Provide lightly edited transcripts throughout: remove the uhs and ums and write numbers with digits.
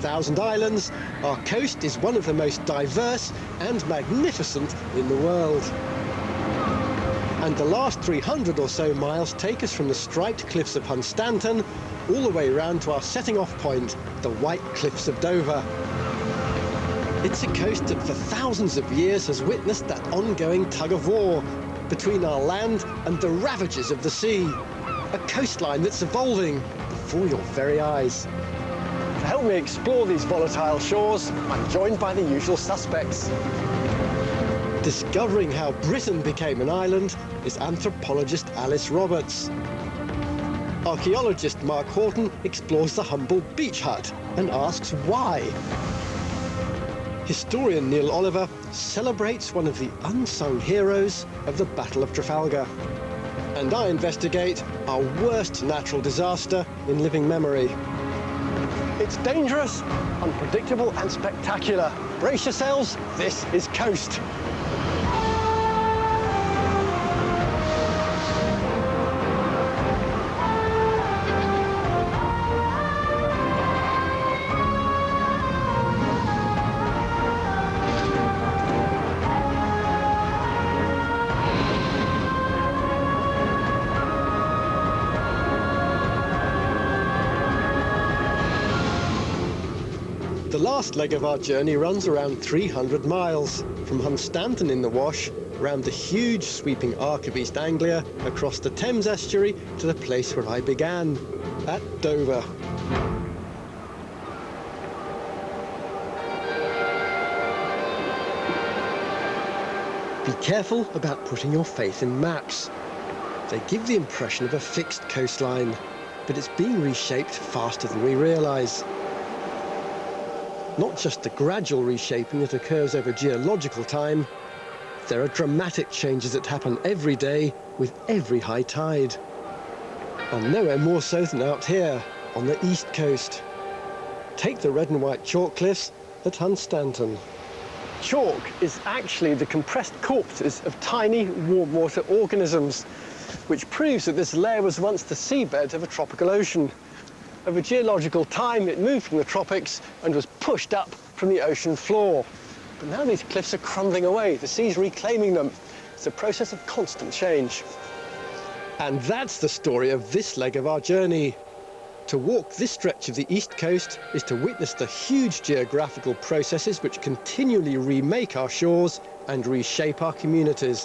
1,000 islands, our coast is one of the most diverse and magnificent in the world. And the last 300 or so miles take us from the striped cliffs of Hunstanton all the way round to our setting off point, the White Cliffs of Dover. It's a coast that for thousands of years has witnessed that ongoing tug of war between our land and the ravages of the sea. A coastline that's evolving before your very eyes. To help me explore these volatile shores, I'm joined by the usual suspects. Discovering how Britain became an island is anthropologist Alice Roberts. Archaeologist Mark Horton explores the humble beach hut and asks why. Historian Neil Oliver celebrates one of the unsung heroes of the Battle of Trafalgar. And I investigate our worst natural disaster in living memory. It's dangerous, unpredictable and spectacular. Brace yourselves, this is Coast. The last leg of our journey runs around 300 miles, from Hunstanton in the Wash, round the huge sweeping arc of East Anglia, across the Thames estuary to the place where I began, at Dover. Be careful about putting your faith in maps. They give the impression of a fixed coastline, but it's being reshaped faster than we realise. Not just the gradual reshaping that occurs over geological time, there are dramatic changes that happen every day with every high tide. And nowhere more so than out here, on the east coast. Take the red and white chalk cliffs at Hunstanton. Chalk is actually the compressed corpses of tiny warm water organisms, which proves that this layer was once the seabed of a tropical ocean. Over geological time, it moved from the tropics and was pushed up from the ocean floor. But now these cliffs are crumbling away. The sea's reclaiming them. It's a process of constant change. And that's the story of this leg of our journey. To walk this stretch of the east coast is to witness the huge geographical processes which continually remake our shores and reshape our communities.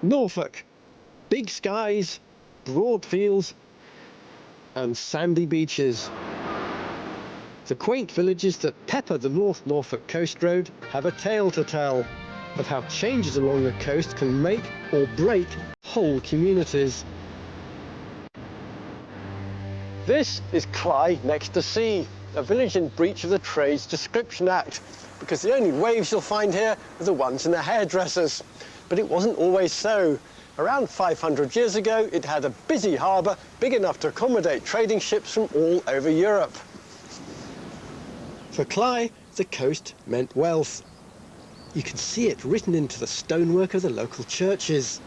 Norfolk. Big skies, broad fields, and sandy beaches. The quaint villages that pepper the North Norfolk Coast Road have a tale to tell of how changes along the coast can make or break whole communities. This is Cly next to sea, a village in breach of the Trades Description Act, because the only waves you'll find here are the ones in the hairdressers. But it wasn't always so. Around 500 years ago, it had a busy harbour big enough to accommodate trading ships from all over Europe. For Cly, the coast meant wealth. You can see it written into the stonework of the local churches.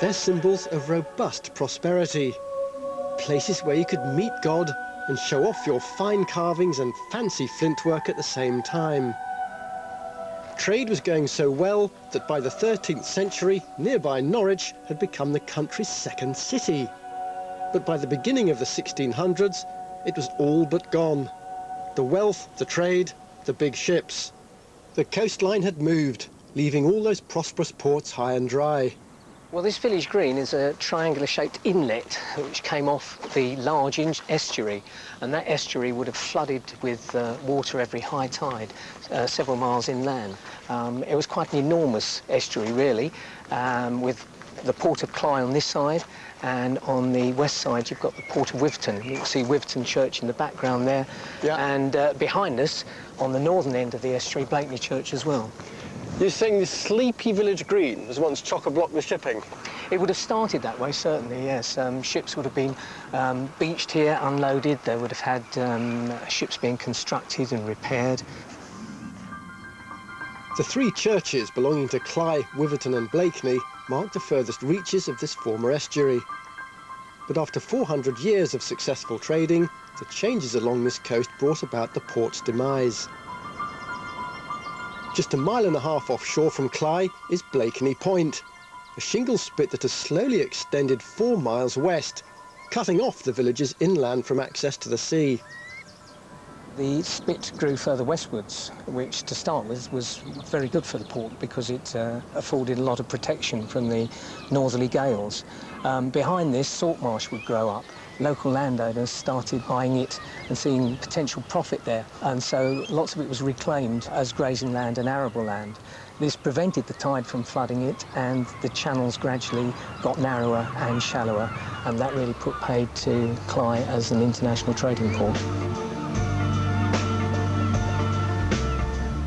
They're symbols of robust prosperity, places where you could meet God and show off your fine carvings and fancy flint work at the same time. Trade was going so well that by the 13th century, nearby Norwich had become the country's second city. But by the beginning of the 1600s, it was all but gone. The wealth, the trade, the big ships. The coastline had moved, leaving all those prosperous ports high and dry. Well, this village green is a triangular-shaped inlet which came off the large estuary, and that estuary would have flooded with water every high tide, several miles inland. It was quite an enormous estuary, really, with the port of Cly on this side, and on the west side you've got the port of Wiverton. You can see Wiverton Church in the background there, yeah. And behind us, on the northern end of the estuary, Blakeney Church as well. You're saying this sleepy village green was once chock-a-block with shipping? It would have started that way, certainly, yes. Ships would have been beached here, unloaded. They would have had ships being constructed and repaired. The three churches belonging to Cley, Wiverton and Blakeney mark the furthest reaches of this former estuary. But after 400 years of successful trading, the changes along this coast brought about the port's demise. Just a mile and a half offshore from Cley is Blakeney Point, a shingle spit that has slowly extended 4 miles west, cutting off the villages inland from access to the sea. The spit grew further westwards, which to start with was very good for the port because it afforded a lot of protection from the northerly gales. Behind this, salt marsh would grow up. Local landowners started buying it and seeing potential profit there, and so lots of it was reclaimed as grazing land and arable land. This prevented the tide from flooding it, and the channels gradually got narrower and shallower, and that really put paid to Cley as an international trading port.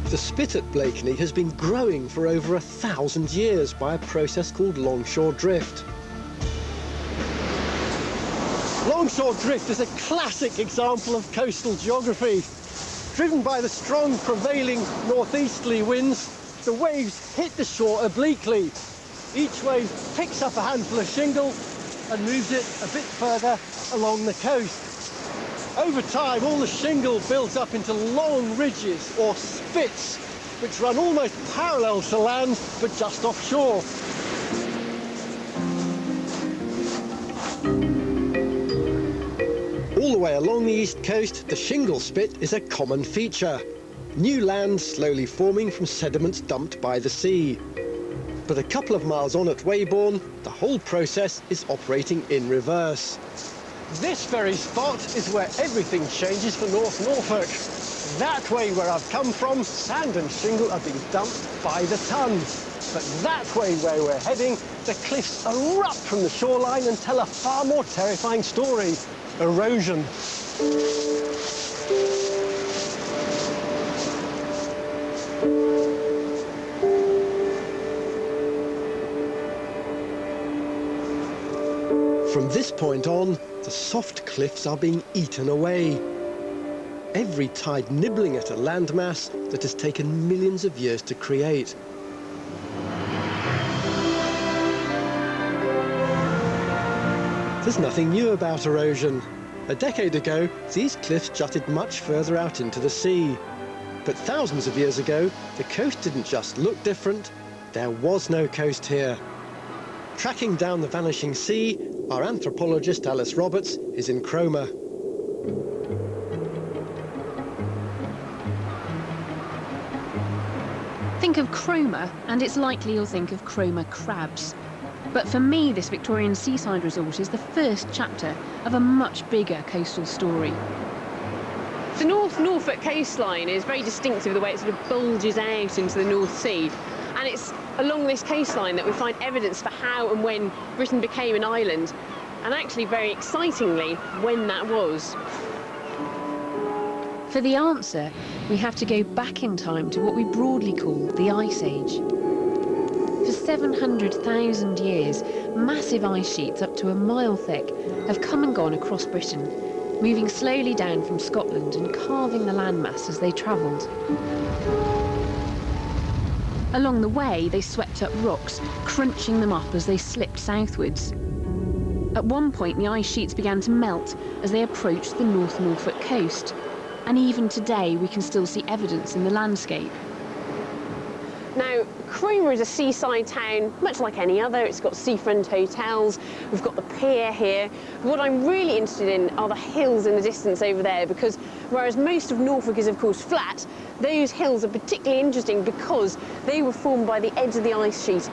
The spit at Blakeney has been growing for over 1,000 years by a process called longshore drift. Longshore drift is a classic example of coastal geography. Driven by the strong prevailing northeasterly winds, the waves hit the shore obliquely. Each wave picks up a handful of shingle and moves it a bit further along the coast. Over time, all the shingle builds up into long ridges or spits, which run almost parallel to land, but just offshore. All the way along the east coast, the shingle spit is a common feature. New land slowly forming from sediments dumped by the sea. But a couple of miles on at Weybourne, the whole process is operating in reverse. This very spot is where everything changes for North Norfolk. That way where I've come from, sand and shingle are being dumped by the ton. But that way where we're heading, the cliffs erupt from the shoreline and tell a far more terrifying story: erosion. From this point on, the soft cliffs are being eaten away. Every tide nibbling at a landmass that has taken millions of years to create. There's nothing new about erosion. A decade ago, these cliffs jutted much further out into the sea. But thousands of years ago, the coast didn't just look different, there was no coast here. Tracking down the vanishing sea, our anthropologist Alice Roberts is in Cromer. Think of Cromer, and it's likely you'll think of Cromer crabs. But for me, this Victorian seaside resort is the first chapter of a much bigger coastal story. The North Norfolk coastline is very distinctive the way it sort of bulges out into the North Sea. And it's along this coastline that we find evidence for how and when Britain became an island, and actually, very excitingly, when that was. For the answer, we have to go back in time to what we broadly call the Ice Age. For 700,000 years, massive ice sheets up to a mile thick have come and gone across Britain, moving slowly down from Scotland and carving the landmass as they travelled. Along the way, they swept up rocks, crunching them up as they slipped southwards. At one point, the ice sheets began to melt as they approached the North Norfolk coast, and even today we can still see evidence in the landscape. Now, Cromer is a seaside town, much like any other. It's got seafront hotels, we've got the pier here. What I'm really interested in are the hills in the distance over there, because whereas most of Norfolk is, of course, flat, those hills are particularly interesting because they were formed by the edge of the ice sheet.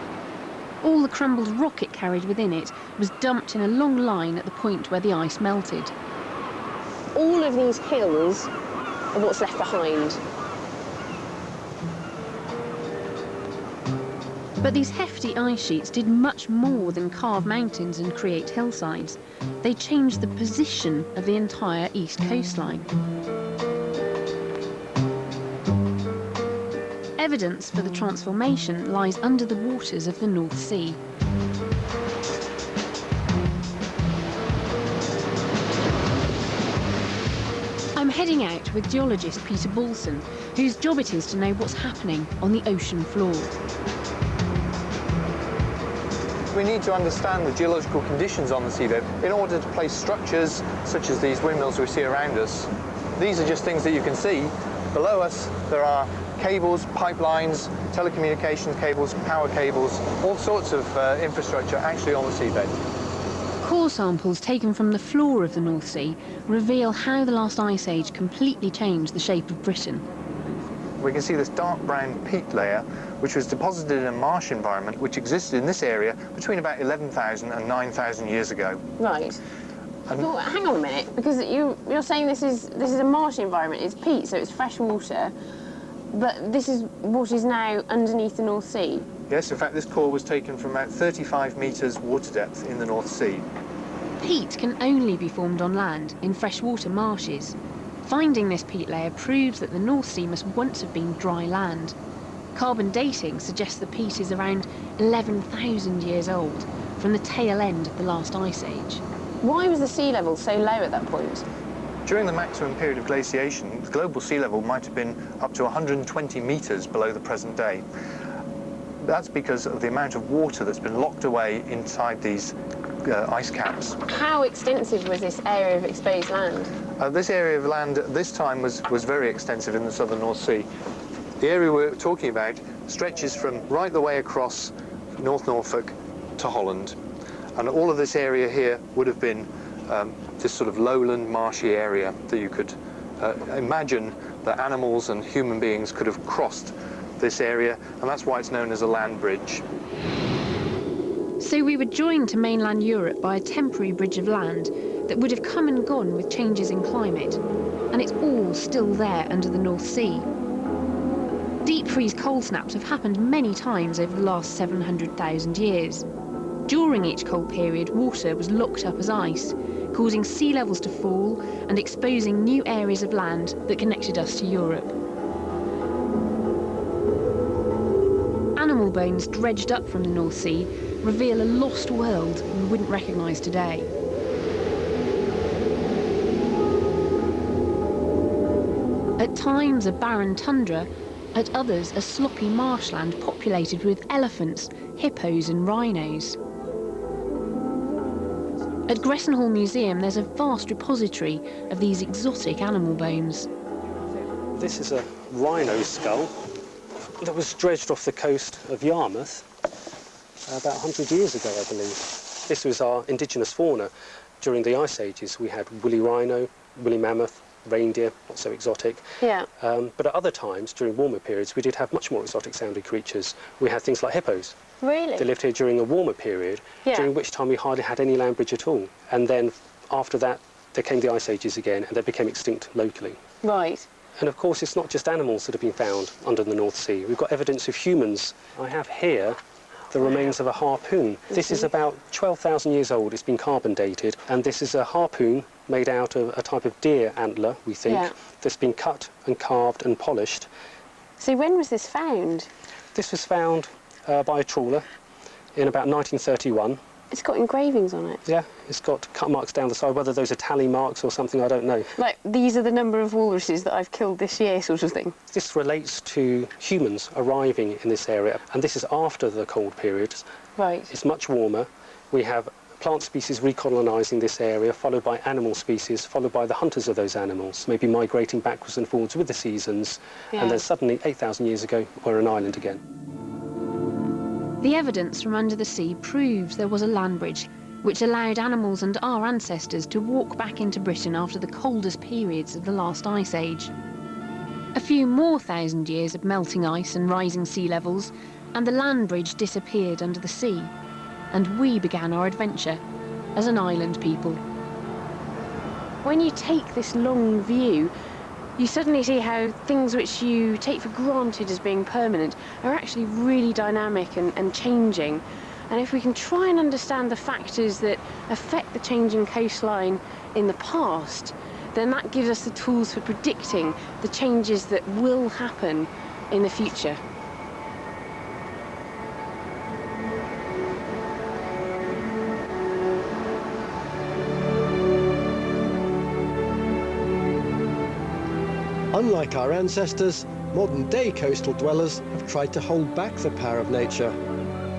All the crumbled rock it carried within it was dumped in a long line at the point where the ice melted. All of these hills are what's left behind. But these hefty ice sheets did much more than carve mountains and create hillsides. They changed the position of the entire east coastline. Evidence for the transformation lies under the waters of the North Sea. I'm heading out with geologist Peter Balson, whose job it is to know what's happening on the ocean floor. We need to understand the geological conditions on the seabed in order to place structures such as these windmills we see around us. These are just things that you can see. Below us there are cables, pipelines, telecommunications cables, power cables, all sorts of infrastructure actually on the seabed. Core samples taken from the floor of the North Sea reveal how the last ice age completely changed the shape of Britain. We can see this dark brown peat layer, which was deposited in a marsh environment which existed in this area between about 11,000 and 9,000 years ago. Right. Well, hang on a minute, because you're saying this is a marsh environment. It's peat, so it's fresh water, but this is what is now underneath the North Sea. Yes, in fact, this core was taken from about 35 metres water depth in the North Sea. Peat can only be formed on land in freshwater marshes. Finding this peat layer proves that the North Sea must once have been dry land. Carbon dating suggests the peat is around 11,000 years old, from the tail end of the last ice age. Why was the sea level so low at that point? During the maximum period of glaciation, the global sea level might have been up to 120 metres below the present day. That's because of the amount of water that's been locked away inside these ice caps. How extensive was this area of exposed land? This area of land at this time was very extensive in the southern North Sea. The area we're talking about stretches from right the way across North Norfolk to Holland. And all of this area here would have been this sort of lowland, marshy area that you could imagine that animals and human beings could have crossed this area, and that's why it's known as a land bridge. So we were joined to mainland Europe by a temporary bridge of land that would have come and gone with changes in climate, and it's all still there under the North Sea. Deep freeze cold snaps have happened many times over the last 700,000 years. During each cold period, water was locked up as ice, causing sea levels to fall and exposing new areas of land that connected us to Europe. Animal bones dredged up from the North Sea reveal a lost world we wouldn't recognise today. At times a barren tundra, at others a sloppy marshland populated with elephants, hippos and rhinos. At Gressenhall Museum there's a vast repository of these exotic animal bones. This is a rhino skull that was dredged off the coast of Yarmouth about 100 years ago, I believe. This was our indigenous fauna. During the ice ages we had woolly rhino, woolly mammoth, reindeer, not so exotic. Yeah. But at other times, during warmer periods, we did have much more exotic sounding creatures. We had things like hippos. Really? They lived here during a warmer period, Yeah. during which time we hardly had any land bridge at all. And then after that, there came the ice ages again, and they became extinct locally. Right. And of course, it's not just animals that have been found under the North Sea. We've got evidence of humans. I have here the remains of a harpoon. This is about 12,000 years old. It's been carbon dated. And this is a harpoon made out of a type of deer antler, we think, Yeah. that's been cut and carved and polished. So when was this found? This was found by a trawler in about 1931. It's got engravings on it. Yeah, it's got cut marks down the side. Whether those are tally marks or something, I don't know. Like, these are the number of walruses that I've killed this year, sort of thing. This relates to humans arriving in this area, and this is after the cold period. Right. It's much warmer. We have plant species recolonising this area, followed by animal species, followed by the hunters of those animals, maybe migrating backwards and forwards with the seasons, Yeah. and then suddenly, 8,000 years ago, we're an island again. The evidence from under the sea proves there was a land bridge which allowed animals and our ancestors to walk back into Britain after the coldest periods of the last ice age. A few more thousand years of melting ice and rising sea levels, and the land bridge disappeared under the sea, and we began our adventure as an island people. When you take this long view, you suddenly see how things which you take for granted as being permanent are actually really dynamic and changing. And if we can try and understand the factors that affect the changing coastline in the past, then that gives us the tools for predicting the changes that will happen in the future. unlike our ancestors, modern-day coastal dwellers have tried to hold back the power of nature.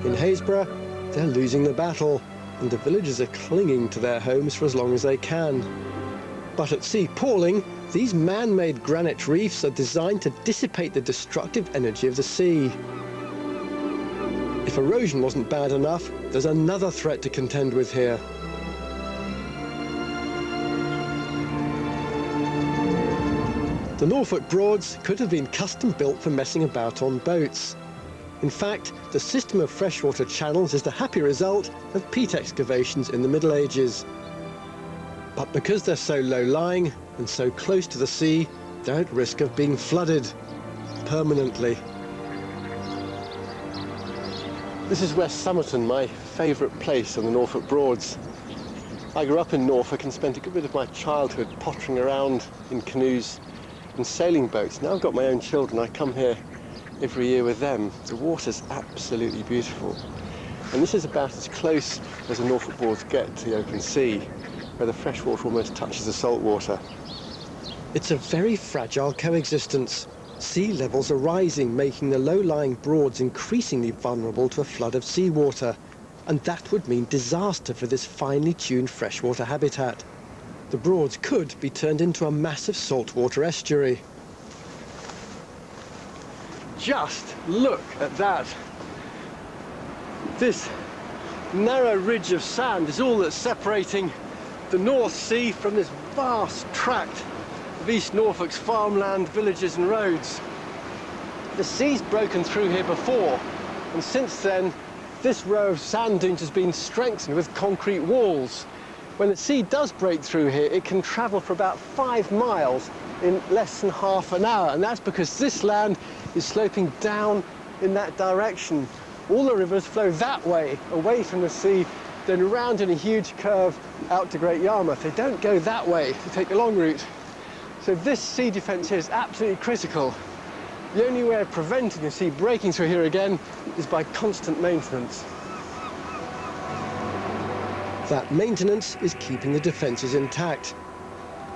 In Haysborough, they're losing the battle, and the villagers are clinging to their homes for as long as they can. But at Sea Palling, these man-made granite reefs are designed to dissipate the destructive energy of the sea. If erosion wasn't bad enough, there's another threat to contend with here. The Norfolk Broads could have been custom built for messing about on boats. In fact, the system of freshwater channels is the happy result of peat excavations in the Middle Ages. But because they're so low-lying and so close to the sea, they're at risk of being flooded permanently. This is West Somerton, my favourite place on the Norfolk Broads. I grew up in Norfolk and spent a good bit of my childhood pottering around in canoes and sailing boats. Now I've got my own children, I come here every year with them. The water's absolutely beautiful. And this is about as close as the Norfolk Broads get to the open sea, where the fresh water almost touches the salt water. It's a very fragile coexistence. Sea levels are rising, making the low-lying Broads increasingly vulnerable to a flood of seawater. And that would mean disaster for this finely tuned freshwater habitat. The Broads could be turned into a massive saltwater estuary. Just look at that. This narrow ridge of sand is all that's separating the North Sea from this vast tract of East Norfolk's farmland, villages and roads. The sea's broken through here before, and since then this row of sand dunes has been strengthened with concrete walls. When the sea does break through here, it can travel for about 5 miles in less than half an hour, and that's because this land is sloping down in that direction. All the rivers flow that way, away from the sea, then round in a huge curve out to Great Yarmouth. They don't go that way, they take the long route. So this sea defence here is absolutely critical. The only way of preventing the sea breaking through here again is by constant maintenance. That maintenance is keeping the defences intact.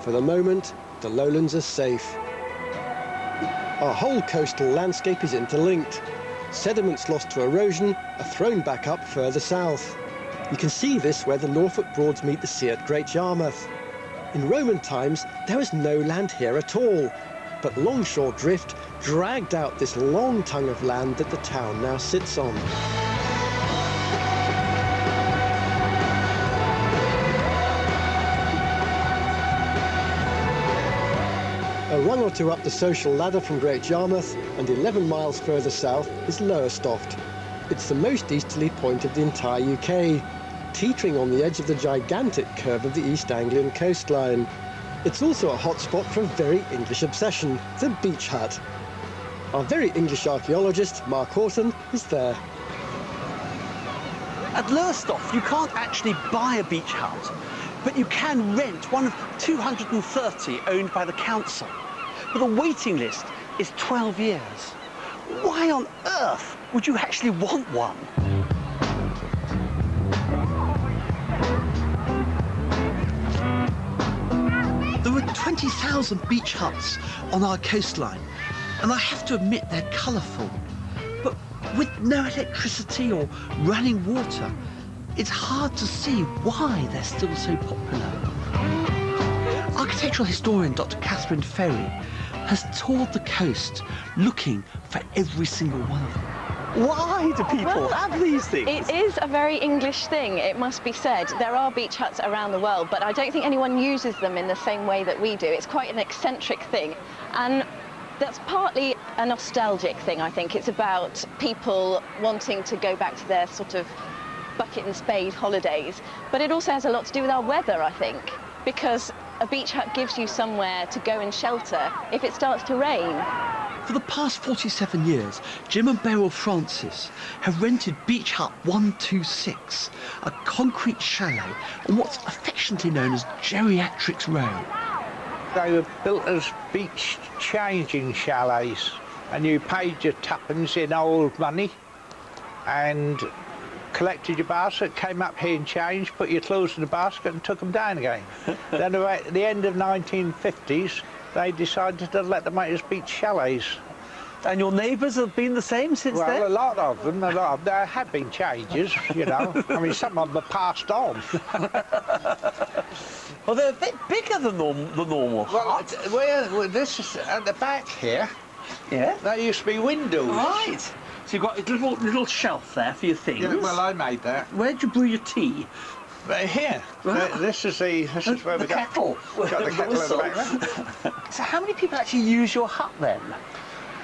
For the moment, the lowlands are safe. Our whole coastal landscape is interlinked. Sediments lost to erosion are thrown back up further south. You can see this where the Norfolk Broads meet the sea at Great Yarmouth. In Roman times, there was no land here at all, but longshore drift dragged out this long tongue of land that the town now sits on. A rung or two up the social ladder from Great Yarmouth and 11 miles further south is Lowestoft. It's the most easterly point of the entire UK, teetering on the edge of the gigantic curve of the East Anglian coastline. It's also a hotspot for a very English obsession, the beach hut. Our very English archaeologist, Mark Horton, is there. At Lowestoft, you can't actually buy a beach hut, but you can rent one of 230 owned by the council. But the waiting list is 12 years. Why on earth would you actually want one? There are 20,000 beach huts on our coastline, and I have to admit they're colourful. But with no electricity or running water, it's hard to see why they're still so popular. Architectural historian Dr. Catherine Ferry has toured the coast looking for every single one of them. Why do people have these things? It is a very English thing, it must be said. There are beach huts around the world, but I don't think anyone uses them in the same way that we do. It's quite an eccentric thing, and that's partly a nostalgic thing, I think. It's about people wanting to go back to their sort of bucket and spade holidays, but it also has a lot to do with our weather, I think, because a beach hut gives you somewhere to go and shelter if it starts to rain. For the past 47 years, Jim and Beryl Francis have rented Beach Hut 126, a concrete chalet on what's affectionately known as Geriatrics Row. They were built as beach changing chalets, and you paid your tuppence in old money and collected your basket, came up here and changed, put your clothes in the basket and took them down again. Then at the end of the 1950s, they decided to let them out as beach chalets. And your neighbours have been the same since then? Well, a lot of them, there have been changes, you know. I mean, some of them have passed on. Well, they're a bit bigger than the normal hut. Well, this is at the back here. Yeah? There used to be windows. Right. So you've got a little shelf there for your things. Yeah, well, I made that. Where'd you brew your tea? Right here. Right. This is where we got kettle. Got the kettle at the back there. So how many people actually use your hut then?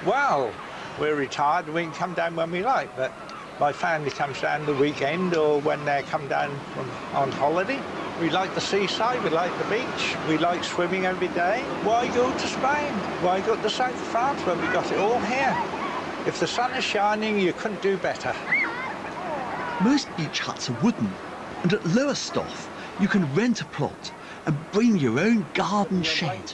Well, we're retired and we can come down when we like, but my family comes down the weekend or when they come down on holiday. We like the seaside, we like the beach, we like swimming every day. Why go to Spain? Why go to south of France when we got it all here? If the sun is shining, you couldn't do better. Most beach huts are wooden, and at Lowestoft you can rent a plot and bring your own garden shed.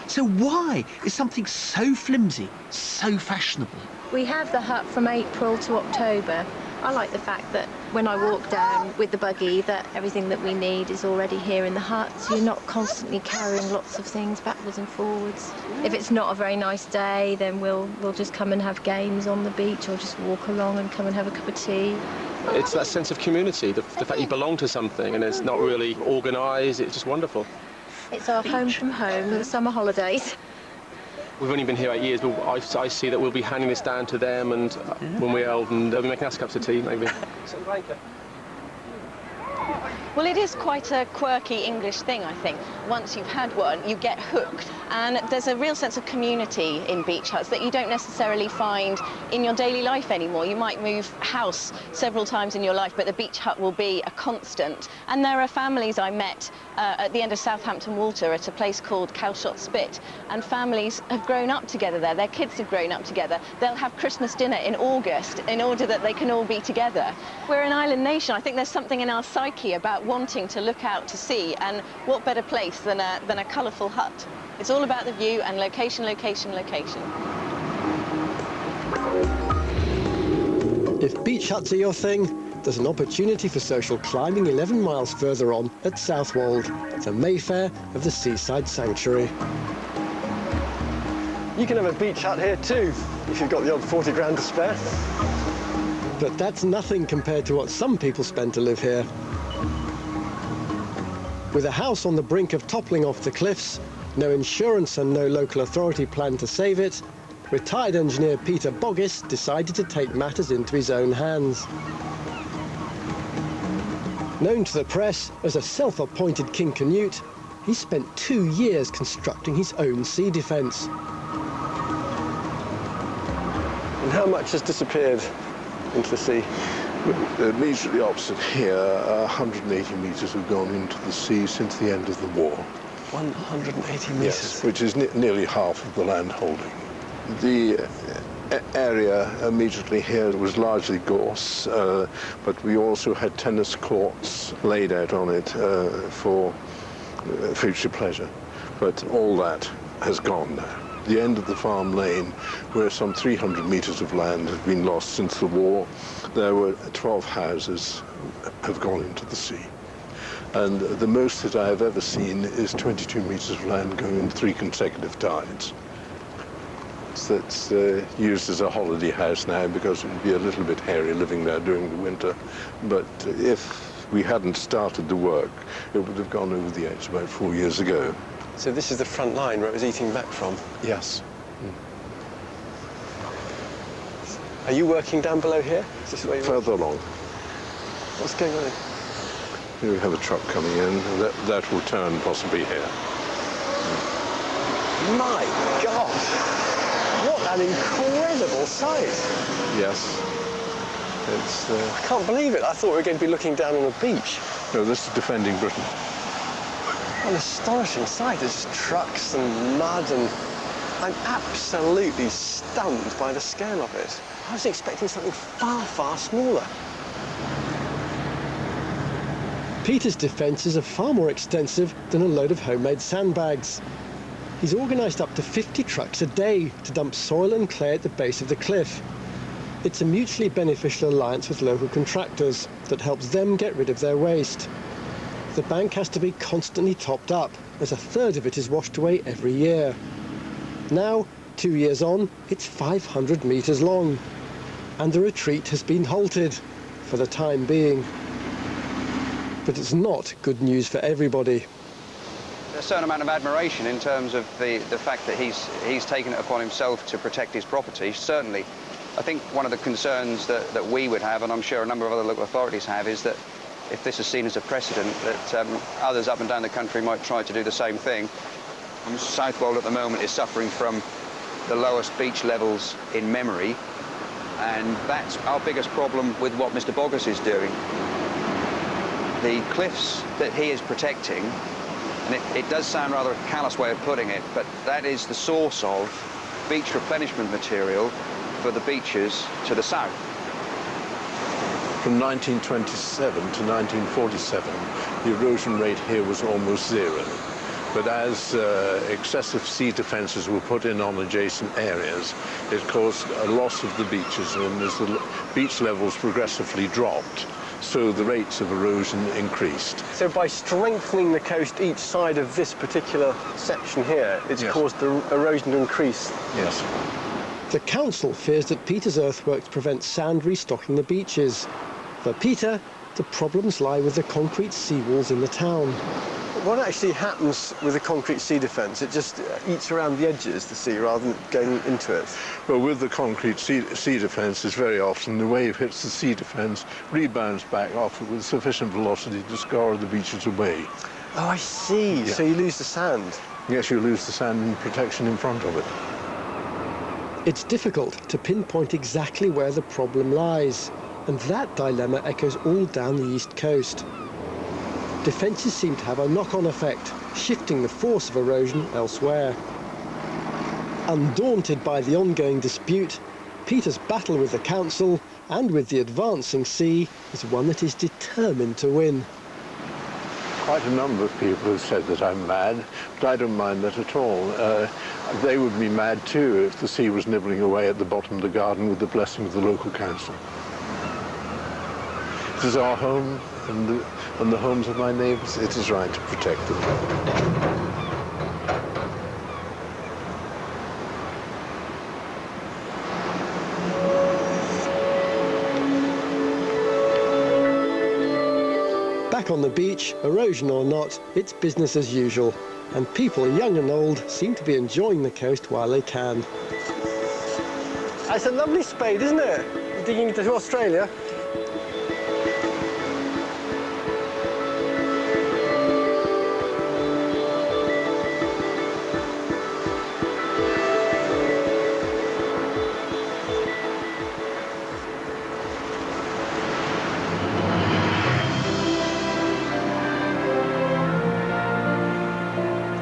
So why is something so flimsy so fashionable? We have the hut from April to October. I like the fact that when I walk down with the buggy that everything that we need is already here in the hut, so you're not constantly carrying lots of things backwards and forwards. If it's not a very nice day, then we'll just come and have games on the beach or just walk along and come and have a cup of tea. It's that sense of community, the fact you belong to something and it's not really organised, it's just wonderful. It's our home from home for the summer holidays. We've only been here 8 years, but I see that we'll be handing this down to them and when we're old, and they'll be making us cups of tea, maybe. Well, it is quite a quirky English thing, I think. Once you've had one, you get hooked. And there's a real sense of community in beach huts that you don't necessarily find in your daily life anymore. You might move house several times in your life, but the beach hut will be a constant. And there are families I met at the end of Southampton Water at a place called Calshot Spit, and families have grown up together there. Their kids have grown up together. They'll have Christmas dinner in August in order that they can all be together. We're an island nation. I think there's something in our psyche about wanting to look out to sea, and what better place than a colourful hut. It's all about the view and location, location, location. If beach huts are your thing, there's an opportunity for social climbing 11 miles further on at Southwold, the Mayfair of the Seaside Sanctuary. You can have a beach hut here too, if you've got the odd 40 grand to spare. But that's nothing compared to what some people spend to live here. With a house on the brink of toppling off the cliffs, no insurance and no local authority plan to save it, retired engineer Peter Boggis decided to take matters into his own hands. Known to the press as a self-appointed King Canute, he spent 2 years constructing his own sea defence. And how much has disappeared into the sea? Immediately opposite here, 180 metres have gone into the sea since the end of the war. 180 metres? Yes, which is nearly half of the land holding. The area immediately here was largely gorse, but we also had tennis courts laid out on it for future pleasure. But all that has gone now. The end of the farm lane, where some 300 metres of land had been lost since the war, there were 12 houses have gone into the sea. And the most that I have ever seen is 22 metres of land going in 3 consecutive tides. So that's used as a holiday house now because it would be a little bit hairy living there during the winter. But if we hadn't started the work, it would have gone over the edge about 4 years ago. So this is the front line where it was eating back from? Yes. Are you working down below here? Is this where you're Further along. What's going on? Here we have a truck coming in. That will turn possibly here. My God! What an incredible sight! Yes. It's... I can't believe it. I thought we were going to be looking down on a beach. No, this is defending Britain. An astonishing sight. There's just trucks and mud, and I'm absolutely stunned by the scale of it. I was expecting something far, far smaller. Peter's defences are far more extensive than a load of homemade sandbags. He's organised up to 50 trucks a day to dump soil and clay at the base of the cliff. It's a mutually beneficial alliance with local contractors that helps them get rid of their waste. the bank has to be constantly topped up, as a third of it is washed away every year. Now, 2 years on, it's 500 metres long, and the retreat has been halted for the time being. But it's not good news for everybody. A certain amount of admiration in terms of the fact that he's taken it upon himself to protect his property. Certainly, I think one of the concerns that we would have, and I'm sure a number of other local authorities have, is that if this is seen as a precedent, that others up and down the country might try to do the same thing. Southwold at the moment is suffering from the lowest beach levels in memory, and that's our biggest problem with what Mr. Boggess is doing. The cliffs that he is protecting, and it does sound rather a callous way of putting it, but that is the source of beach replenishment material for the beaches to the south. From 1927 to 1947, the erosion rate here was almost zero. But as excessive sea defences were put in on adjacent areas, it caused a loss of the beaches, and as the beach levels progressively dropped, so the rates of erosion increased. So by strengthening the coast each side of this particular section here, it's caused the erosion to increase? Yes. The council fears that Peter's earthworks prevent sand restocking the beaches. For Peter, the problems lie with the concrete seawalls in the town. What actually happens with the concrete sea defence? It just eats around the edges, the sea, rather than going into it? Well, with the concrete sea defence, it's very often the wave hits the sea defence, rebounds back off it with sufficient velocity to scour the beaches away. Oh, I see. Yeah. So you lose the sand? Yes, you lose the sand and protection in front of it. It's difficult to pinpoint exactly where the problem lies, and that dilemma echoes all down the east coast. Defences seem to have a knock-on effect, shifting the force of erosion elsewhere. Undaunted by the ongoing dispute, Peter's battle with the council and with the advancing sea is one that is determined to win. Quite a number of people have said that I'm mad, but I don't mind that at all. They would be mad too if the sea was nibbling away at the bottom of the garden with the blessing of the local council. This is our home and the homes of my neighbours. It is right to protect them. Back on the beach, erosion or not, it's business as usual, and people, young and old, seem to be enjoying the coast while they can. It's a lovely spade, isn't it? Digging into Australia.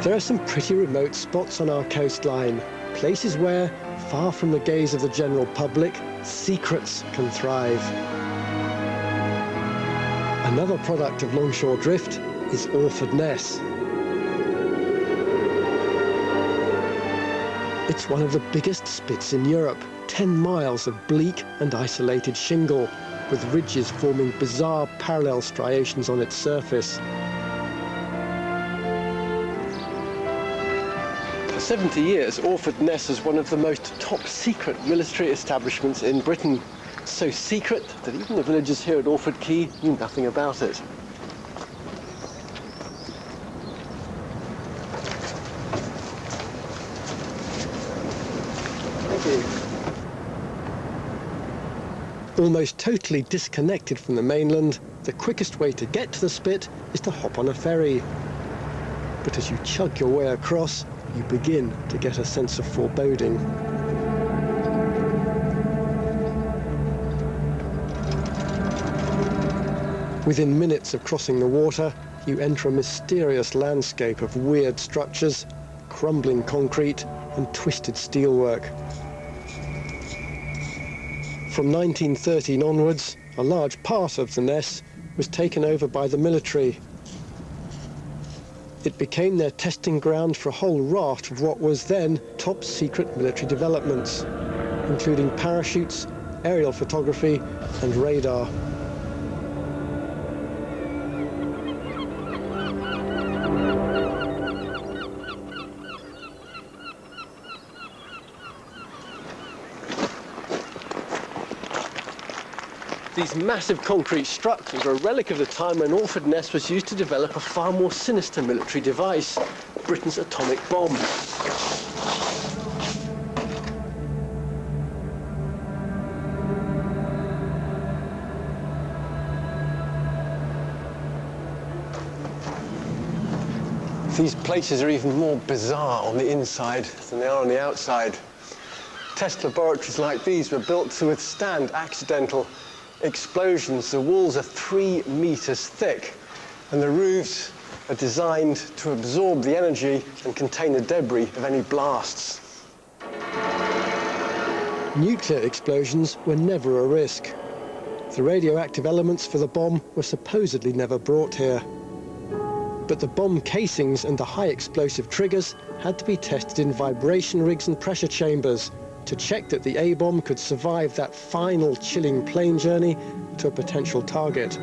There are some pretty remote spots on our coastline, places where, far from the gaze of the general public, secrets can thrive. Another product of longshore drift is Orford Ness. It's one of the biggest spits in Europe, 10 miles of bleak and isolated shingle, with ridges forming bizarre parallel striations on its surface. For 70 years, Orford Ness was one of the most top-secret military establishments in Britain. So secret that even the villagers here at Orford Quay knew nothing about it. Thank you. Almost totally disconnected from the mainland, the quickest way to get to the spit is to hop on a ferry. But as you chug your way across, you begin to get a sense of foreboding. Within minutes of crossing the water, you enter a mysterious landscape of weird structures, crumbling concrete, and twisted steelwork. From 1913 onwards, a large part of the Ness was taken over by the military. It became their testing ground for a whole raft of what was then top-secret military developments, including parachutes, aerial photography, and radar. These massive concrete structures are a relic of the time when Orford Ness was used to develop a far more sinister military device, Britain's atomic bomb. These places are even more bizarre on the inside than they are on the outside. Test laboratories like these were built to withstand accidental explosions. The walls are 3 meters thick, and the roofs are designed to absorb the energy and contain the debris of any blasts. Nuclear explosions were never a risk. The radioactive elements for the bomb were supposedly never brought here. But the bomb casings and the high explosive triggers had to be tested in vibration rigs and pressure chambers to check that the A-bomb could survive that final chilling plane journey to a potential target.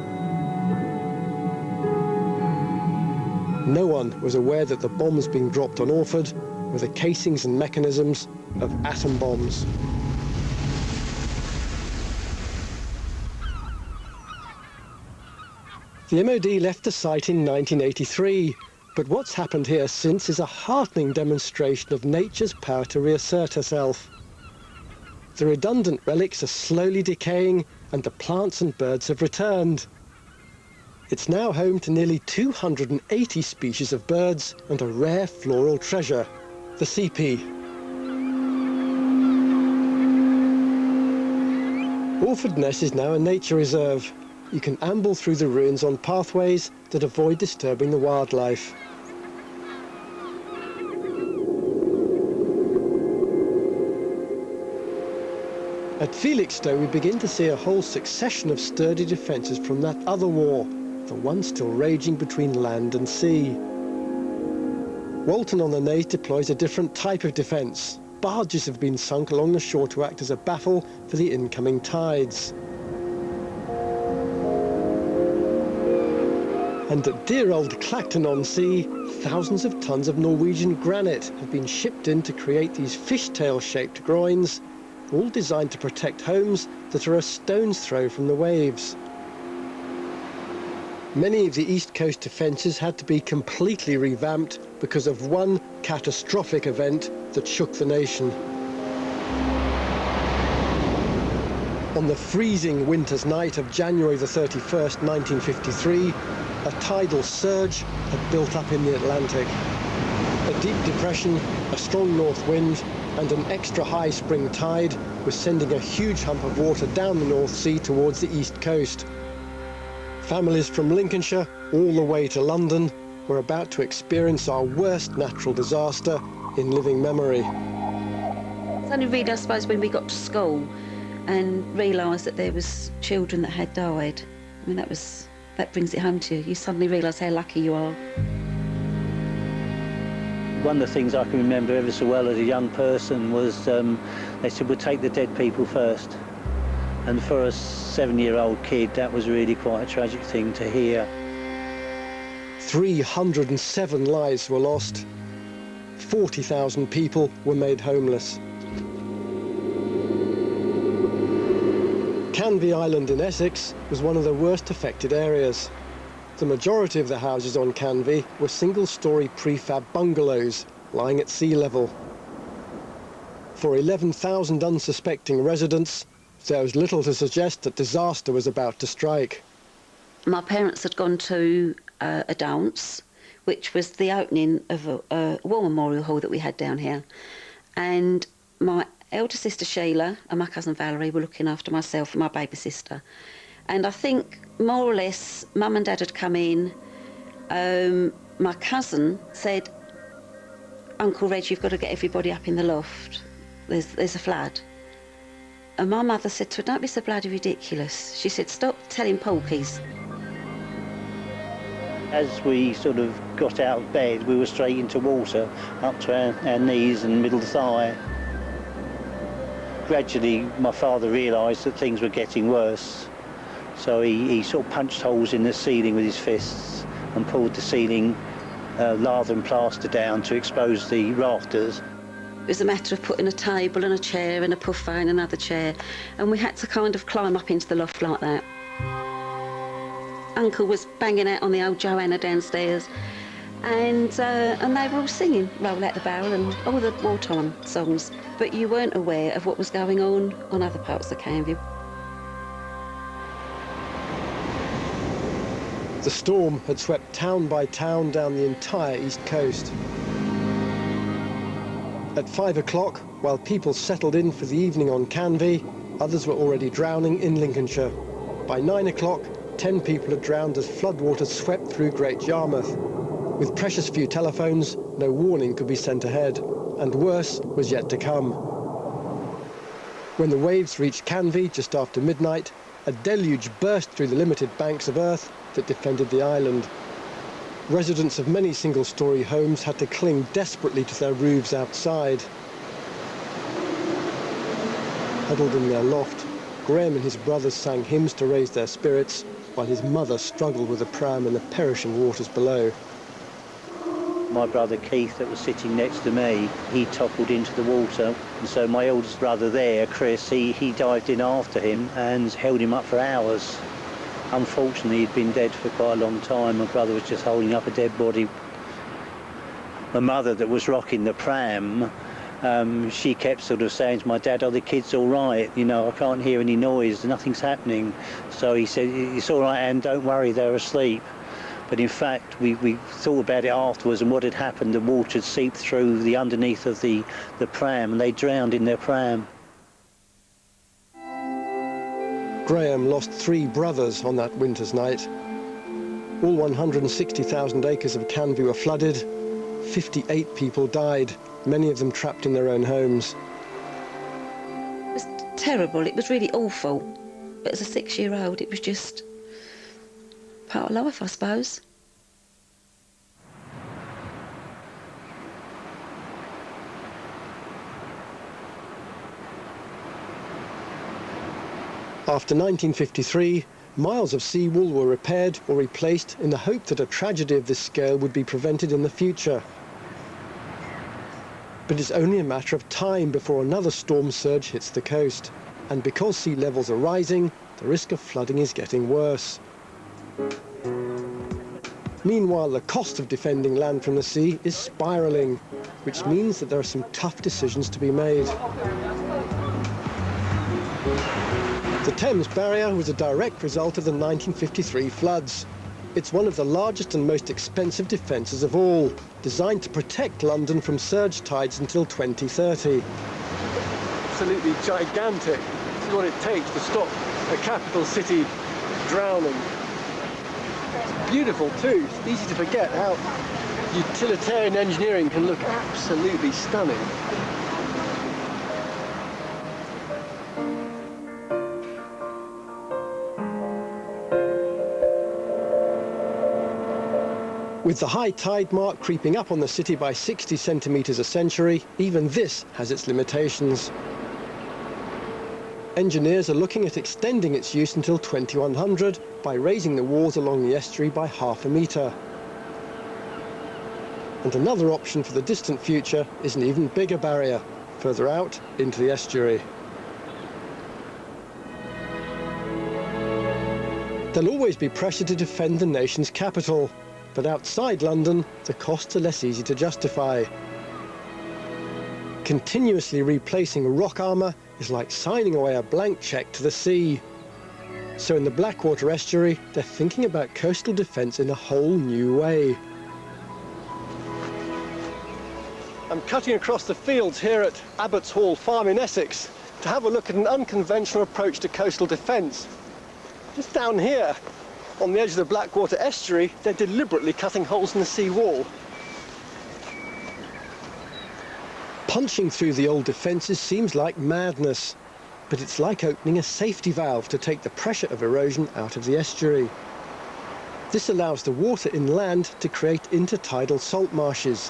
No one was aware that the bombs being dropped on Orford were the casings and mechanisms of atom bombs. The MOD left the site in 1983, but what's happened here since is a heartening demonstration of nature's power to reassert herself. The redundant relics are slowly decaying, and the plants and birds have returned. It's now home to nearly 280 species of birds and a rare floral treasure, the CP. Orford Ness is now a nature reserve. You can amble through the ruins on pathways that avoid disturbing the wildlife. At Felixstowe, we begin to see a whole succession of sturdy defences from that other war, the one still raging between land and sea. Walton-on-the-Naze deploys a different type of defence. Barges have been sunk along the shore to act as a baffle for the incoming tides. And at dear old Clacton-on-Sea, thousands of tons of Norwegian granite have been shipped in to create these fishtail-shaped groins, all designed to protect homes that are a stone's throw from the waves. Many of the East Coast defences had to be completely revamped because of one catastrophic event that shook the nation. On the freezing winter's night of January the 31st, 1953, a tidal surge had built up in the Atlantic. A deep depression, a strong north wind, and an extra high spring tide was sending a huge hump of water down the North Sea towards the east coast. Families from Lincolnshire all the way to London were about to experience our worst natural disaster in living memory. It's only really, I suppose, when we got to school and realised that there was children that had died. I mean, that brings it home to you. You suddenly realise how lucky you are. One of the things I can remember ever so well as a young person was they said, we'll take the dead people first. And for a 7-year-old kid, that was really quite a tragic thing to hear. 307 lives were lost. 40,000 people were made homeless. Canvey Island in Essex was one of the worst affected areas. The majority of the houses on Canvey were single-storey prefab bungalows lying at sea level. For 11,000 unsuspecting residents, there was little to suggest that disaster was about to strike. My parents had gone to a dance, which was the opening of a war memorial hall that we had down here. And my elder sister Sheila and my cousin Valerie were looking after myself and my baby sister. And I think, more or less, Mum and Dad had come in. My cousin said, Uncle Reg, you've got to get everybody up in the loft. There's a flood. And my mother said to her, don't be so bloody ridiculous. She said, stop telling porkies. As we sort of got out of bed, we were straight into water, up to our knees and middle thigh. Gradually, my father realised that things were getting worse. So he sort of punched holes in the ceiling with his fists and pulled the ceiling lather and plaster down to expose the rafters. It was a matter of putting a table and a chair and a buffet and another chair, and we had to kind of climb up into the loft like that. Uncle was banging out on the old Joanna downstairs, and they were all singing Roll Out the Barrel and all the wartime songs, but you weren't aware of what was going on other parts of Canvey. The storm had swept town by town down the entire east coast. At 5 o'clock, while people settled in for the evening on Canvey, others were already drowning in Lincolnshire. By 9 o'clock, 10 people had drowned as floodwaters swept through Great Yarmouth. With precious few telephones, no warning could be sent ahead, and worse was yet to come. When the waves reached Canvey just after midnight, a deluge burst through the limited banks of earth that defended the island. Residents of many single-storey homes had to cling desperately to their roofs outside. Huddled in their loft, Graham and his brothers sang hymns to raise their spirits, while his mother struggled with a pram in the perishing waters below. My brother Keith, that was sitting next to me, he toppled into the water, and so my eldest brother there, Chris, he dived in after him and held him up for hours. Unfortunately, he'd been dead for quite a long time. My brother was just holding up a dead body. My mother, that was rocking the pram, she kept sort of saying to my dad, "Oh, the kid's all right, you know, I can't hear any noise, nothing's happening." So he said, "It's all right, Anne, don't worry, they're asleep." But in fact, we thought about it afterwards, and what had happened, the water had seeped through the underneath of the pram, and they drowned in their pram. Graham lost 3 brothers on that winter's night. All 160,000 acres of Canvey were flooded. 58 people died, many of them trapped in their own homes. It was terrible, it was really awful. But as a 6-year-old, it was just part of life, I suppose. After 1953, miles of seawall were repaired or replaced in the hope that a tragedy of this scale would be prevented in the future. But it's only a matter of time before another storm surge hits the coast. And because sea levels are rising, the risk of flooding is getting worse. Meanwhile, the cost of defending land from the sea is spiralling, which means that there are some tough decisions to be made. The Thames Barrier was a direct result of the 1953 floods. It's one of the largest and most expensive defences of all, designed to protect London from surge tides until 2030. Absolutely gigantic. This is what it takes to stop a capital city drowning. It's beautiful too. It's easy to forget how utilitarian engineering can look absolutely stunning. With the high tide mark creeping up on the city by 60 centimetres a century, even this has its limitations. Engineers are looking at extending its use until 2100 by raising the walls along the estuary by ½ a metre. And another option for the distant future is an even bigger barrier, further out into the estuary. There'll always be pressure to defend the nation's capital. But outside London, the costs are less easy to justify. Continuously replacing rock armour is like signing away a blank cheque to the sea. So in the Blackwater estuary, they're thinking about coastal defence in a whole new way. I'm cutting across the fields here at Abbots Hall Farm in Essex to have a look at an unconventional approach to coastal defence. Just down here, on the edge of the Blackwater estuary, they're deliberately cutting holes in the sea wall. Punching through the old defences seems like madness, but it's like opening a safety valve to take the pressure of erosion out of the estuary. This allows the water inland to create intertidal salt marshes.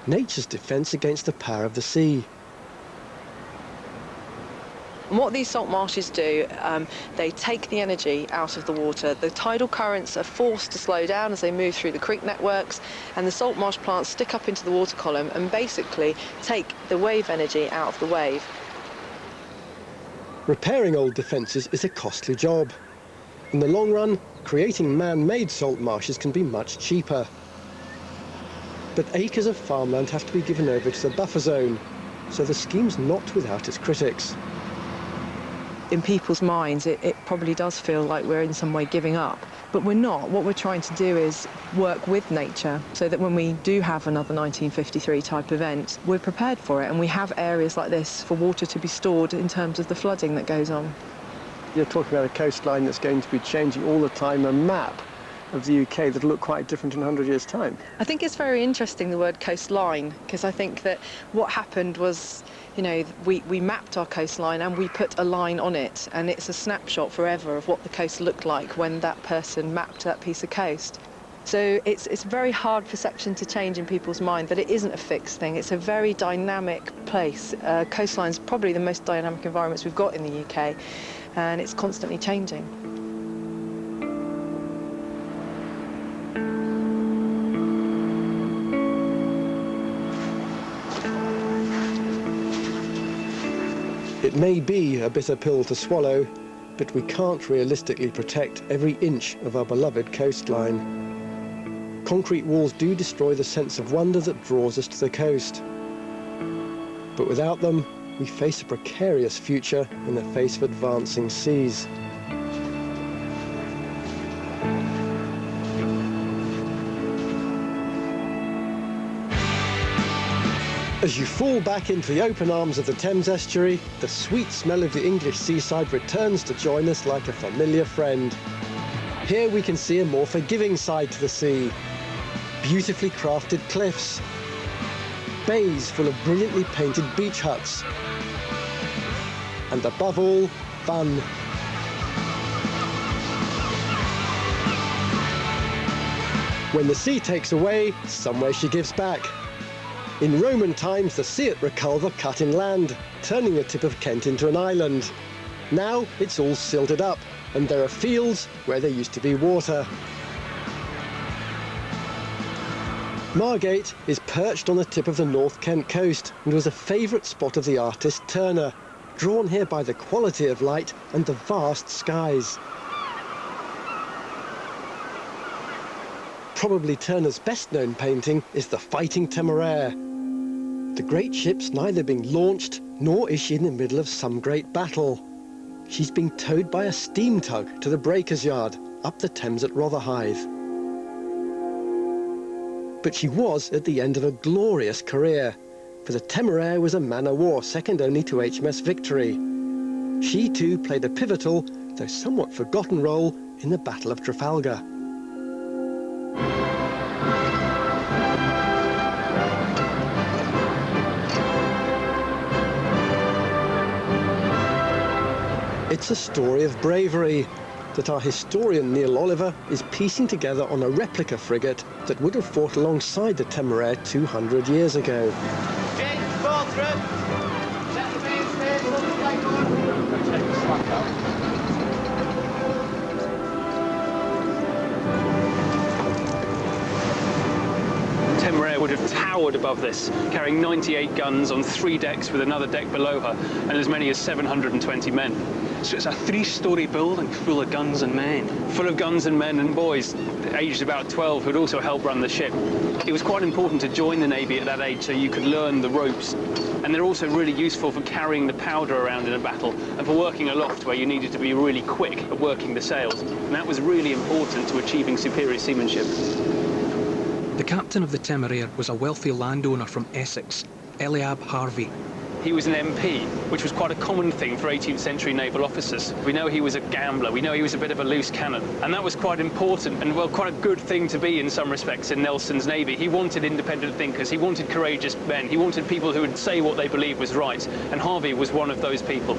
Nature's defence against the power of the sea. And what these salt marshes do, they take the energy out of the water. The tidal currents are forced to slow down as they move through the creek networks, and the salt marsh plants stick up into the water column and basically take the wave energy out of the wave. Repairing old defences is a costly job. In the long run, creating man-made salt marshes can be much cheaper. But acres of farmland have to be given over to the buffer zone, so the scheme's not without its critics. In people's minds, it probably does feel like we're in some way giving up, but we're not. What we're trying to do is work with nature so that when we do have another 1953 type event, we're prepared for it, and we have areas like this for water to be stored in terms of the flooding that goes on. You're talking about a coastline that's going to be changing all the time, a map of the UK that'll look quite different in 100 years' time. I think it's very interesting, the word coastline, because I think that what happened was, you know, we mapped our coastline and we put a line on it, and it's a snapshot forever of what the coast looked like when that person mapped that piece of coast. So it's very hard perception to change in people's mind that it isn't a fixed thing. It's a very dynamic place. Coastline's probably the most dynamic environments we've got in the UK, and it's constantly changing. It may be a bitter pill to swallow, but we can't realistically protect every inch of our beloved coastline. Concrete walls do destroy the sense of wonder that draws us to the coast. But without them, we face a precarious future in the face of advancing seas. As you fall back into the open arms of the Thames estuary, the sweet smell of the English seaside returns to join us like a familiar friend. Here we can see a more forgiving side to the sea. Beautifully crafted cliffs, bays full of brilliantly painted beach huts, and above all, fun. When the sea takes away, some way she gives back. In Roman times, the sea at Reculver cut inland, turning the tip of Kent into an island. Now it's all silted up, and there are fields where there used to be water. Margate is perched on the tip of the North Kent coast and was a favourite spot of the artist Turner, drawn here by the quality of light and the vast skies. Probably Turner's best-known painting is the Fighting Temeraire. The great ship's neither being launched, nor is she in the middle of some great battle. She's being towed by a steam tug to the breaker's yard, up the Thames at Rotherhithe. But she was at the end of a glorious career, for the Temeraire was a man-of-war second only to HMS Victory. She too played a pivotal, though somewhat forgotten role in the Battle of Trafalgar. It's a story of bravery that our historian Neil Oliver is piecing together on a replica frigate that would have fought alongside the Temeraire 200 years ago. Temeraire would have towered above this, carrying 98 guns on 3 decks with another deck below her, and as many as 720 men. So it's a 3-storey building full of guns and men. Full of guns and men and boys, aged about 12, who'd also help run the ship. It was quite important to join the Navy at that age so you could learn the ropes. And they're also really useful for carrying the powder around in a battle and for working aloft where you needed to be really quick at working the sails. And that was really important to achieving superior seamanship. The captain of the Temeraire was a wealthy landowner from Essex, Eliab Harvey. He was an MP, which was quite a common thing for 18th century naval officers. We know he was a gambler, we know he was a bit of a loose cannon, and that was quite important and, well, quite a good thing to be in some respects in Nelson's Navy. He wanted independent thinkers, he wanted courageous men, he wanted people who would say what they believed was right, and Harvey was one of those people.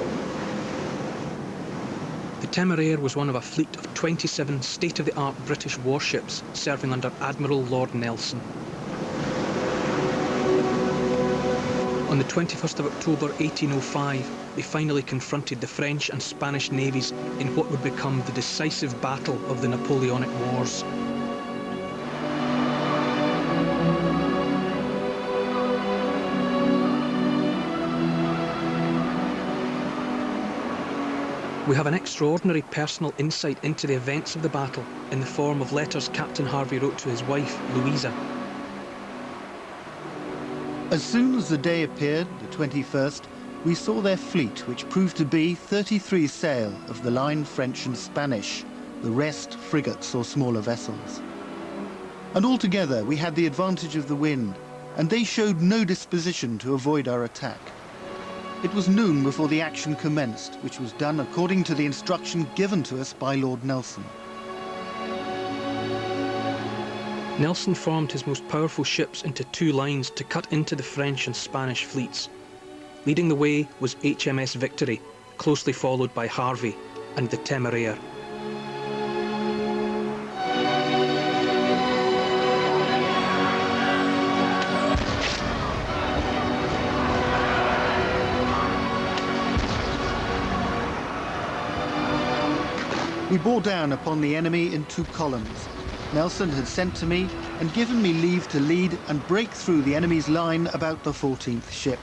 The Temeraire was one of a fleet of 27 state-of-the-art British warships serving under Admiral Lord Nelson. On the 21st of October 1805, they finally confronted the French and Spanish navies in what would become the decisive battle of the Napoleonic Wars. We have an extraordinary personal insight into the events of the battle in the form of letters Captain Harvey wrote to his wife, Louisa. As soon as the day appeared, the 21st, we saw their fleet, which proved to be 33 sail of the line French and Spanish, the rest frigates or smaller vessels. And altogether we had the advantage of the wind, and they showed no disposition to avoid our attack. It was noon before the action commenced, which was done according to the instruction given to us by Lord Nelson. Nelson formed his most powerful ships into two lines to cut into the French and Spanish fleets. Leading the way was HMS Victory, closely followed by Harvey and the Temeraire. We bore down upon the enemy in two columns. Nelson had sent to me and given me leave to lead and break through the enemy's line about the 14th ship.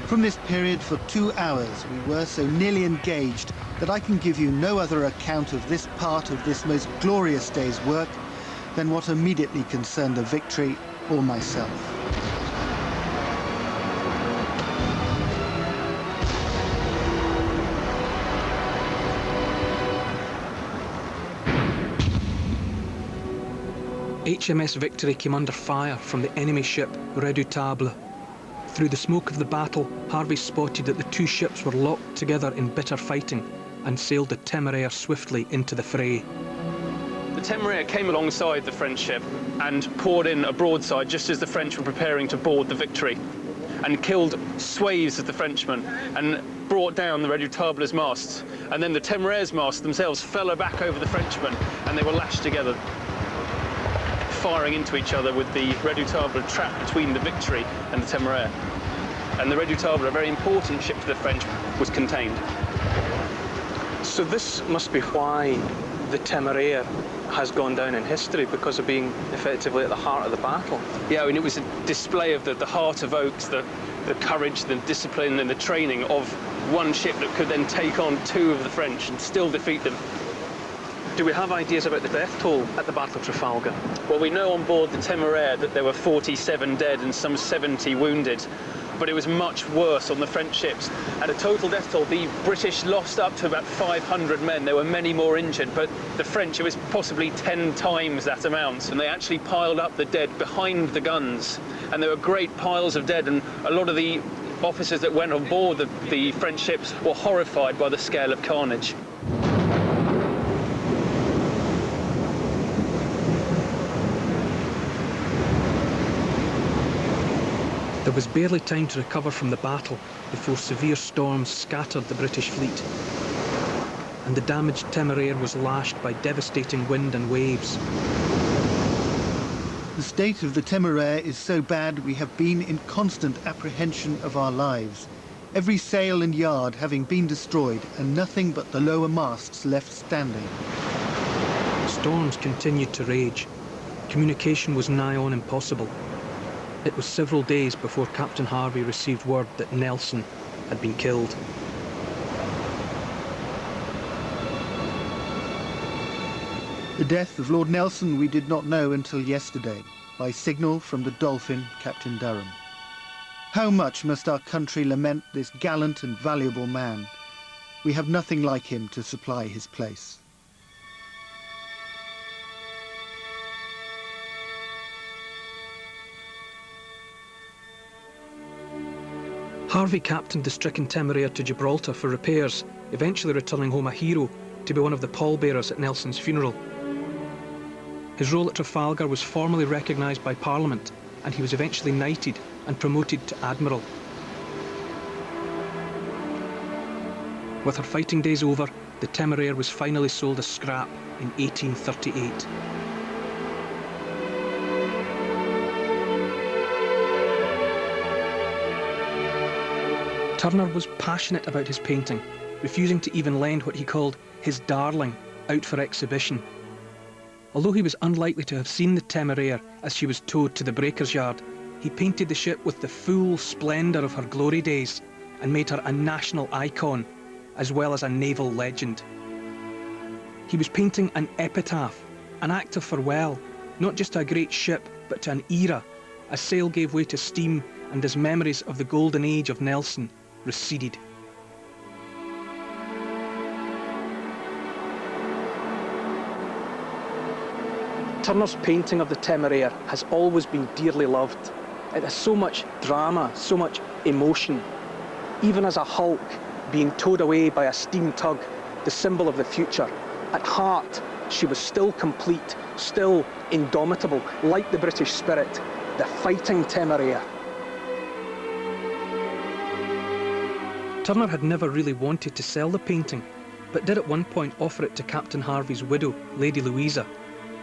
From this period for 2 hours we were so nearly engaged that I can give you no other account of this part of this most glorious day's work than what immediately concerned the Victory or myself. HMS Victory came under fire from the enemy ship Redoutable. Through the smoke of the battle, Harvey spotted that the two ships were locked together in bitter fighting and sailed the Temeraire swiftly into the fray. The Temeraire came alongside the French ship and poured in a broadside just as the French were preparing to board the Victory, and killed swathes of the Frenchmen and brought down the Redoutable's masts. And then the Temeraire's masts themselves fell back over the Frenchmen and they were lashed together, firing into each other with the Redoutable trapped between the Victory and the Temeraire. And the Redoutable, a very important ship to the French, was contained. So this must be why the Temeraire has gone down in history, because of being effectively at the heart of the battle. Yeah, I mean, it was a display of the heart of oaks, the courage, the discipline and the training of one ship that could then take on two of the French and still defeat them. Do we have ideas about the death toll at the Battle of Trafalgar? Well, we know on board the Temeraire that there were 47 dead and some 70 wounded, but it was much worse on the French ships. At a total death toll, the British lost up to about 500 men. There were many more injured, but the French, it was possibly 10 times that amount, and they actually piled up the dead behind the guns, and there were great piles of dead, and a lot of the officers that went on board the French ships were horrified by the scale of carnage. There was barely time to recover from the battle before severe storms scattered the British fleet, and the damaged Temeraire was lashed by devastating wind and waves. The state of the Temeraire is so bad we have been in constant apprehension of our lives, every sail and yard having been destroyed and nothing but the lower masts left standing. Storms continued to rage. Communication was nigh on impossible. It was several days before Captain Harvey received word that Nelson had been killed. The death of Lord Nelson we did not know until yesterday, by signal from the Dolphin, Captain Durham. How much must our country lament this gallant and valuable man? We have nothing like him to supply his place. Harvey captained the stricken Temeraire to Gibraltar for repairs, eventually returning home a hero to be one of the pallbearers at Nelson's funeral. His role at Trafalgar was formally recognised by Parliament, and he was eventually knighted and promoted to Admiral. With her fighting days over, the Temeraire was finally sold as scrap in 1838. Turner was passionate about his painting, refusing to even lend what he called his darling out for exhibition. Although he was unlikely to have seen the Temeraire as she was towed to the breaker's yard, he painted the ship with the full splendour of her glory days and made her a national icon, as well as a naval legend. He was painting an epitaph, an act of farewell, not just to a great ship, but to an era, as sail gave way to steam and as memories of the golden age of Nelson receded. Turner's painting of the Temeraire has always been dearly loved. It has so much drama, so much emotion. Even as a hulk being towed away by a steam tug, the symbol of the future, at heart she was still complete, still indomitable, like the British spirit, the fighting Temeraire. Turner had never really wanted to sell the painting, but did at one point offer it to Captain Harvey's widow, Lady Louisa.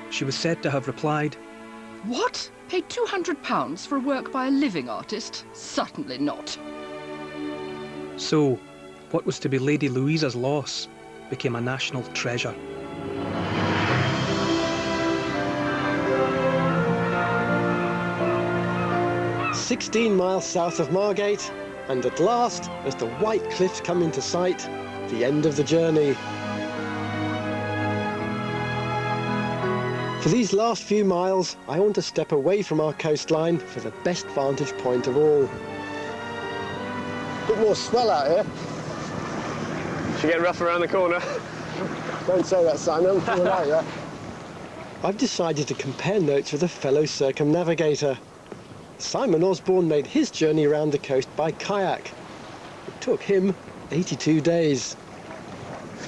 She was said to have replied, "What? Pay £200 for a work by a living artist? Certainly not." So, what was to be Lady Louisa's loss became a national treasure. "16 miles south of Margate, and at last, as the white cliffs come into sight, the end of the journey. For these last few miles, I want to step away from our coastline for the best vantage point of all. Bit more swell out here. Should get rough around the corner. Don't say that, Simon. You're right, yeah. I've decided to compare notes with a fellow circumnavigator. Simon Osborne made his journey around the coast by kayak. It took him 82 days.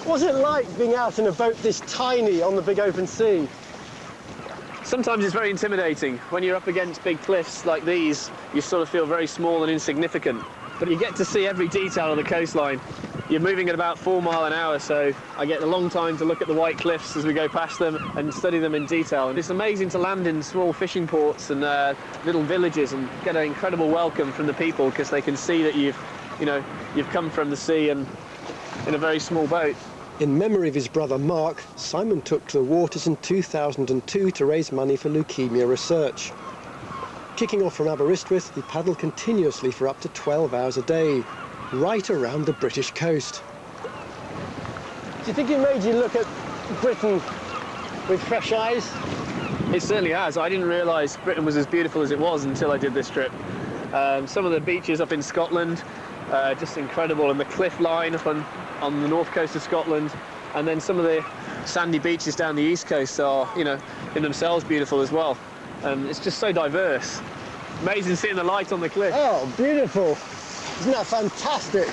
What's it like being out in a boat this tiny on the big open sea? Sometimes it's very intimidating. When you're up against big cliffs like these, you sort of feel very small and insignificant. But you get to see every detail of the coastline. You're moving at about 4 miles an hour, so I get a long time to look at the white cliffs as we go past them and study them in detail. And it's amazing to land in small fishing ports and little villages and get an incredible welcome from the people, because they can see that you've come from the sea and in a very small boat. In memory of his brother Mark, Simon took to the waters in 2002 to raise money for leukemia research. Kicking off from Aberystwyth, he paddled continuously for up to 12 hours a day, right around the British coast. Do you think it made you look at Britain with fresh eyes? It certainly has. I didn't realise Britain was as beautiful as it was until I did this trip. Some of the beaches up in Scotland, just incredible, and the cliff line up on the north coast of Scotland, and then some of the sandy beaches down the east coast are, in themselves beautiful as well. It's just so diverse. Amazing seeing the light on the cliff. Oh, beautiful. Isn't that fantastic?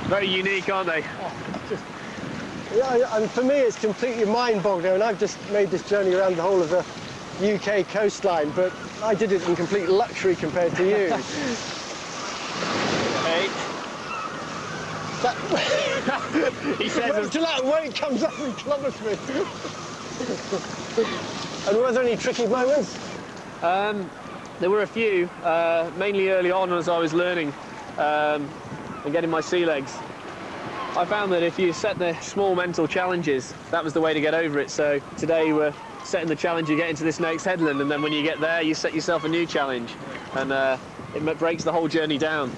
Very unique, aren't they? Yeah, and for me it's completely mind-boggling, and I've just made this journey around the whole of the UK coastline, but I did it in complete luxury compared to you. Hey. He says until that weight comes up and clobbers me. And were there any tricky moments? There were a few, mainly early on as I was learning and getting my sea legs. I found that if you set the small mental challenges, that was the way to get over it. So today we're setting the challenge, you get into this next headland, and then when you get there, you set yourself a new challenge, and it breaks the whole journey down.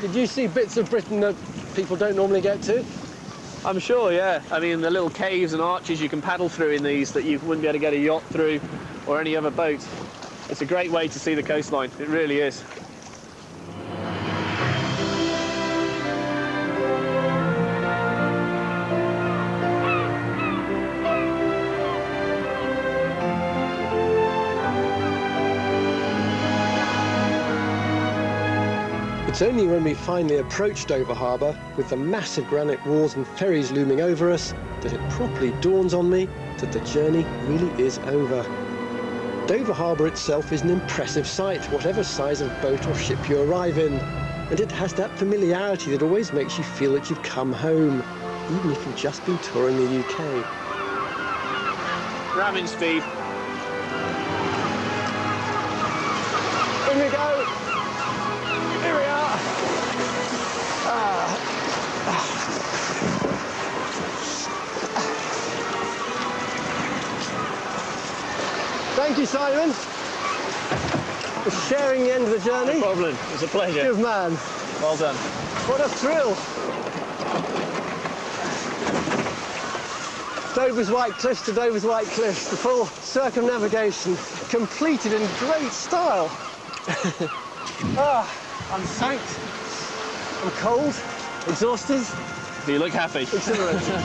Did you see bits of Britain that people don't normally get to? I'm sure, yeah. I mean, the little caves and arches you can paddle through in these that you wouldn't be able to get a yacht through or any other boat. It's a great way to see the coastline, it really is. It's only when we finally approached Dover Harbour, with the massive granite walls and ferries looming over us, that it properly dawns on me that the journey really is over. Dover Harbour itself is an impressive sight, whatever size of boat or ship you arrive in, and it has that familiarity that always makes you feel that you've come home, even if you've just been touring the UK. Ramming speed. In we go. Here we are. Thank you, Simon, for sharing the end of the journey. No problem. It's a pleasure. Good man. Well done. What a thrill. Dover's White Cliffs to Dover's White Cliffs, the full circumnavigation, completed in great style. I'm soaked, I'm cold, exhausted. Do you look happy? Exhilarating.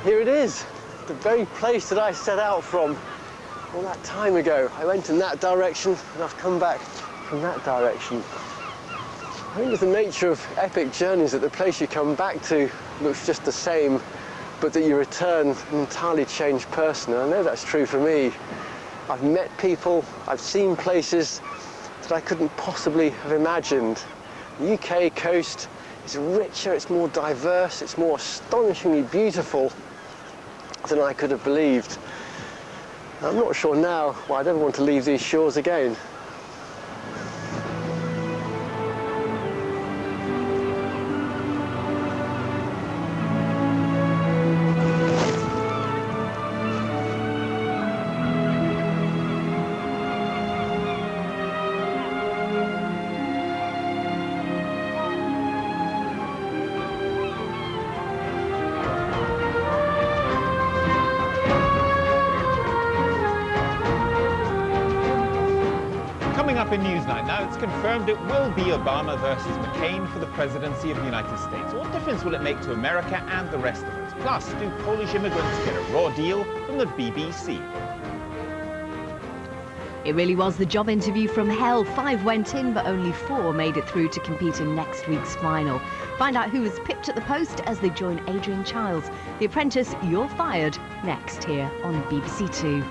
Here it is, the very place that I set out from all that time ago. I went in that direction and I've come back from that direction. I think it's the nature of epic journeys that the place you come back to looks just the same, but that you return an entirely changed person. And I know that's true for me. I've met people, I've seen places that I couldn't possibly have imagined. The UK coast is richer, it's more diverse, it's more astonishingly beautiful than I could have believed. I'm not sure now why I'd ever want to leave these shores again. Up in Newsnight now, it's confirmed it will be Obama versus McCain for the presidency of the United States. What difference will it make to America and the rest of us? Plus, do Polish immigrants get a raw deal from the BBC? It really was the job interview from hell. 5 went in, but only 4 made it through to compete in next week's final. Find out who was pipped at the post as they join Adrian Childs. The Apprentice, You're Fired, next here on BBC Two.